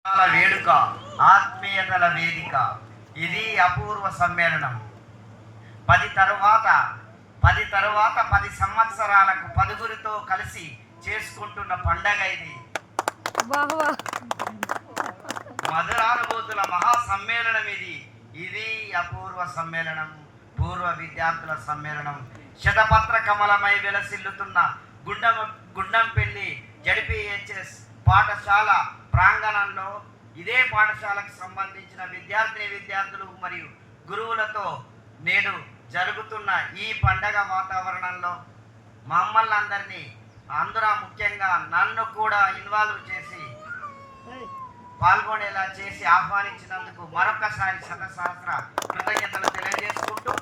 వేడుక, ఆత్మీయతల వేదిక. ఇది అపూర్వ సమ్మేళనం. 10 సంవత్సరాలకు 10గురితో కలిసి చేసుకుంటున్న పండగ ఇది. మధురానుభూతుల మహా సమ్మేళనం ఇది. ఇది అపూర్వ సమ్మేళనం, పూర్వ విద్యార్థుల సమ్మేళనం. శతపత్ర కమలమై విలసిల్లుతున్న గుండంపల్లి జడ్పీహెచ్ఎస్ పాఠశాల ప్రాంగణంలో ఇదే పాఠశాలకు సంబంధించిన విద్యార్థులు మరియు గురువులతో నేడు జరుగుతున్న ఈ పండగ వాతావరణంలో మమ్మల్ని అందరినీ, అందులో ముఖ్యంగా నన్ను కూడా ఇన్వాల్వ్ చేసి పాల్గొనేలా చేసి ఆహ్వానించినందుకు మరొకసారి శతసహస్ర కృతజ్ఞతలు తెలియజేసుకుంటూ,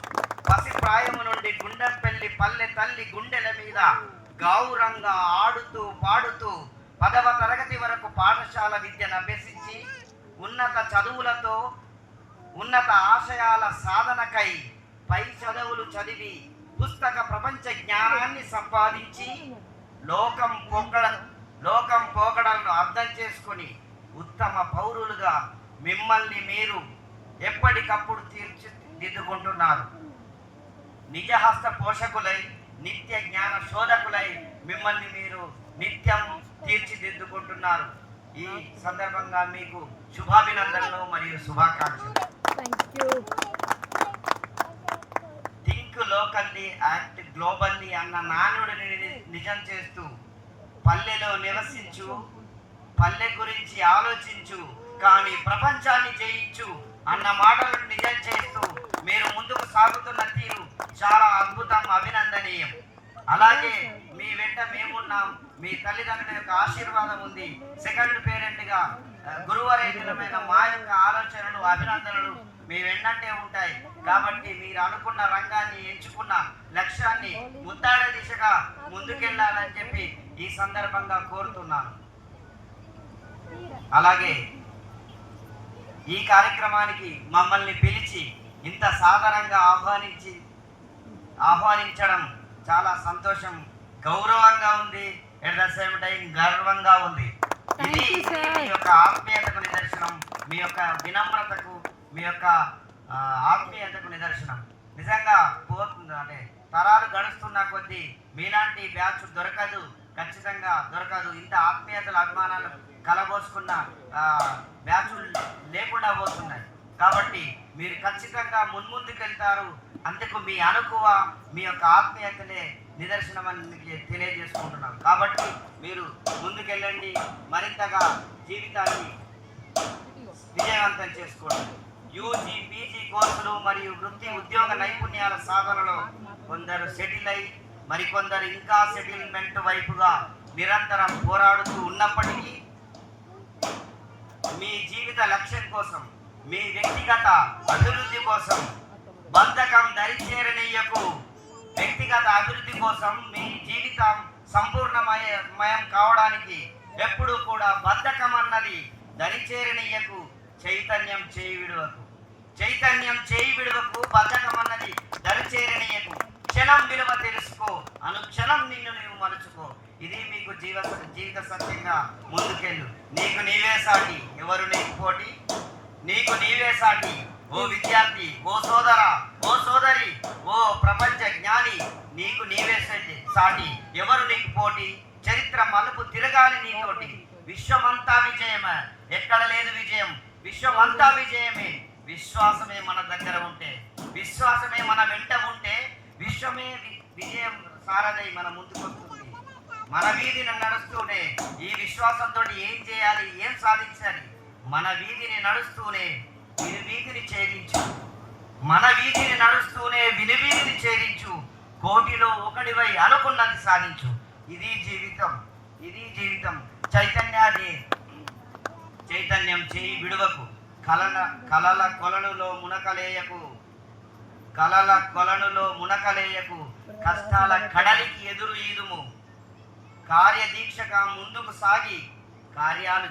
పసి ప్రాయము నుండి గుండంపల్లి పల్లె తల్లి గుండెల మీద గౌరంగా ఆడుతూ పాడుతూ 10వ తరగతి వరకు పాఠశాల విద్యను అభ్యసించి ఉన్నత చదువులతో ఉన్నత ఆశయాల సాధనకై పై చదువులు చదివి పుస్తక ప్రపంచ జ్ఞానాన్ని సంపాదించి లోకం పోకడలను అర్థం చేసుకొని ఉత్తమ పౌరులుగా మిమ్మల్ని మీరు ఎప్పటికప్పుడు తీర్చిదిద్దుకుంటున్నారు. నిజహస్త పోషకులై నిత్య జ్ఞాన శోధకులై మిమ్మల్ని మీరు నిత్యం తీర్చిదిద్దుకుంటున్నారు. ఈ సందర్భంగా మీకు శుభాభినందనలు మరియు శుభాకాంక్షలు. థింక్ లోకల్లీ, యాక్ట్ గ్లోబల్లీ అన్న నానుడిని నిజం చేస్తూ పల్లెలో నివసించు, పల్లె గురించి ఆలోచించు, కానీ ప్రపంచాన్ని జయించు అన్న మాటలను నిజం చేస్తూ మీరు ముందుకు సాగుతున్న తీరు చాలా అద్భుతం, అభినందనీయం. అలాగే మీ వెంట మేమున్నాం. మీ తల్లిదండ్రుల యొక్క ఆశీర్వాదం ఉంది. సెకండ్ పేరెంట్గా గురువరేతులమైన మా యొక్క ఆలోచనలు, అభినందనలు మీ వెన్నంటే ఉంటాయి. కాబట్టి మీరు అనుకున్న రంగాన్ని, ఎంచుకున్న లక్ష్యాన్ని ముద్దాడే దిశగా ముందుకెళ్ళాలని చెప్పి ఈ సందర్భంగా కోరుతున్నాను. అలాగే ఈ కార్యక్రమానికి మమ్మల్ని పిలిచి ఇంత సాధారణంగా ఆహ్వానించడం చాలా సంతోషం, గౌరవంగా ఉంది. ఎట్ ద సేమ్ టైం గర్వంగా ఉంది. ఇది మీ యొక్క ఆత్మీయతకు నిదర్శనం, మీ యొక్క వినమ్రతకు, మీ యొక్క ఆత్మీయతకు నిదర్శనం. నిజంగా పోతుంది అంటే తరాలు గడుస్తున్న కొద్దీ మీలాంటి బ్యాచ్ దొరకదు, ఖచ్చితంగా దొరకదు. ఇంత ఆత్మీయతలు, అభిమానాలు కలబోసుకున్న బ్యాచులు లేకుండా పోతున్నాయి. కాబట్టి మీరు ఖచ్చితంగా ముందుకు వెళ్తారు. అందుకు మీ అనుకువ, మీ యొక్క ఆత్మీయతలే నిదర్శనమని తెలియజేసుకుంటున్నాం. కాబట్టి మీరు ముందుకెళ్ళండి, మరింతగా జీవితాన్ని విజయవంతం చేసుకోండి. యూజీ, పీజీ కోర్సులు మరియు వృత్తి ఉద్యోగ నైపుణ్యాల సాధనలో కొందరు సెటిల్ అయి మరికొందరు ఇంకా సెటిల్మెంట్ వైపుగా నిరంతరం పోరాడుతూ ఉన్నప్పటికీ మీ జీవిత లక్ష్యం కోసం, మీ వ్యక్తిగత అభివృద్ధి కోసం బంధకం దరిచేరనీయకు. వ్యక్తిగత అభివృద్ధి కోసం మీ జీవితం సంపూర్ణమయం కావడానికి ఎప్పుడు కూడా బంధకం అన్నది దరిచేరనీయకు. చైతన్యం చేయి విడువకు, బంధకం అన్నది దరిచేరనీయకు. క్షణం విలువ తెలుసుకో, అనుక్షణం నిన్ను నీవు మలుచుకో. ఇది మీకు జీవిత సత్యంగా ముందుకెళ్ళు. నీకు నీవే సాటి, ఎవరు నీకు పోటీ? నీకు నీవే సాటి. ఓ విద్యార్థి, ఓ సోదరా, ఓ సోదరి, ఓ ప్రపంచ జ్ఞాని, నీకు నీవే సాటి, ఎవరు నీకు పోటీ? చరిత్ర మలుపు తిరగాలి నీతోటి. విశ్వమంతా విజయమే, ఎక్కడ లేదు విజయం, విశ్వమంతా విజయమే. విశ్వాసమే మన దగ్గర ఉంటే, విశ్వాసమే మన వెంట ఉంటే, విశ్వమే విజయం సారథై మన ముందుకు వస్తుంది. మన వీధిని నడుస్తూనే ఈ విశ్వాసంతో ఏం చేయాలి, ఏం సాధించాలి, మన వీధిని నడుస్తూనే వినివీధిని ఛేదించు, మన వీధిని నడుస్తూనే వినివీధిని ఛేదించు. కోటిలో ఒకడివై అనుకున్నది సాధించు. ఇది జీవితం. చైతన్యం చేయి విడువకు. కలల కొలనులో మునకలేయకు. కష్టాల కడలికి ఎదురు ఈదుము. కార్యదీక్షగా ముందుకు సాగి కార్యాలు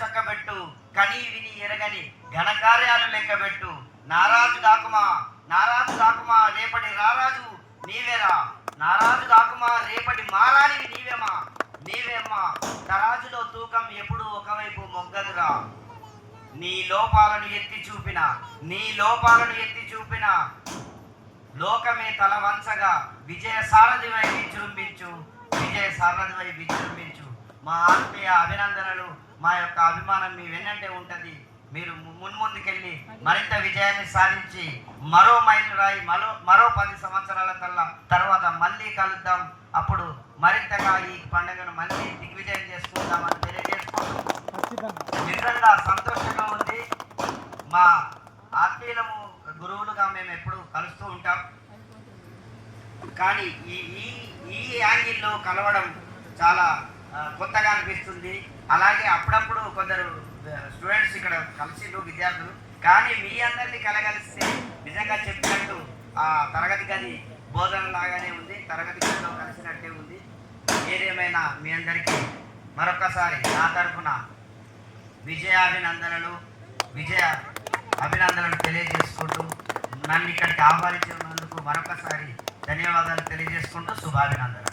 చక్కబెట్టు. కని విని ఎరగని ఘనకార్యాలు లెక్కబెట్టు. నారాజు కాకుమా రేపటి రారాజు నీవేరా. నారాజు కాకుమా రేపటి మారానివి నీవేమా. నీవేమ్మా తరాజులో తూకం ఎప్పుడు ఒకవైపు మొగ్గదురా. నీ లోపాలను ఎత్తి చూపిన లోకమే తల వంచగా విజయ సారథివై విజృంభించు. మా ఆత్మీయ అభినందనలు, మా యొక్క అభిమానం మీ వెన్నంటే ఉంటుంది. మీరు మున్ముందుకెళ్ళి మరింత విజయాన్ని సాధించి మరో మైలురాయి మరో 10 సంవత్సరాల తర్వాత మళ్ళీ కలుద్దాం. అప్పుడు మరింతగా ఈ పండుగను మళ్ళీ దిగ్విజయం చేసుకుందామని తెలియజేసుకుంటూ నిజంగా సంతోషంగా ఉంది. మా ఆత్మీయులము గురువులుగా మేము ఎప్పుడు కలుస్తూ ఉంటాం, కానీ ఈ యాంగిల్లో కలవడం చాలా కొత్తగా అనిపిస్తుంది. అలాగే అప్పుడప్పుడు కొందరు స్టూడెంట్స్ ఇక్కడ కలిసిండు, విద్యార్థులు. కానీ మీ అందరినీ కలగలిస్తే నిజంగా చెప్పినట్టు ఆ తరగతి గది బోధన లాగానే ఉంది, తరగతి గదిలో కలిసినట్టే ఉంది. ఏదేమైనా మీ అందరికీ మరొకసారి నా తరఫున విజయ అభినందనలు తెలియజేసుకుంటూ నన్ను ఇక్కడికి ఆహ్వానించినందుకు మరొకసారి ధన్యవాదాలు తెలియజేసుకుంటూ శుభాభినందనలు.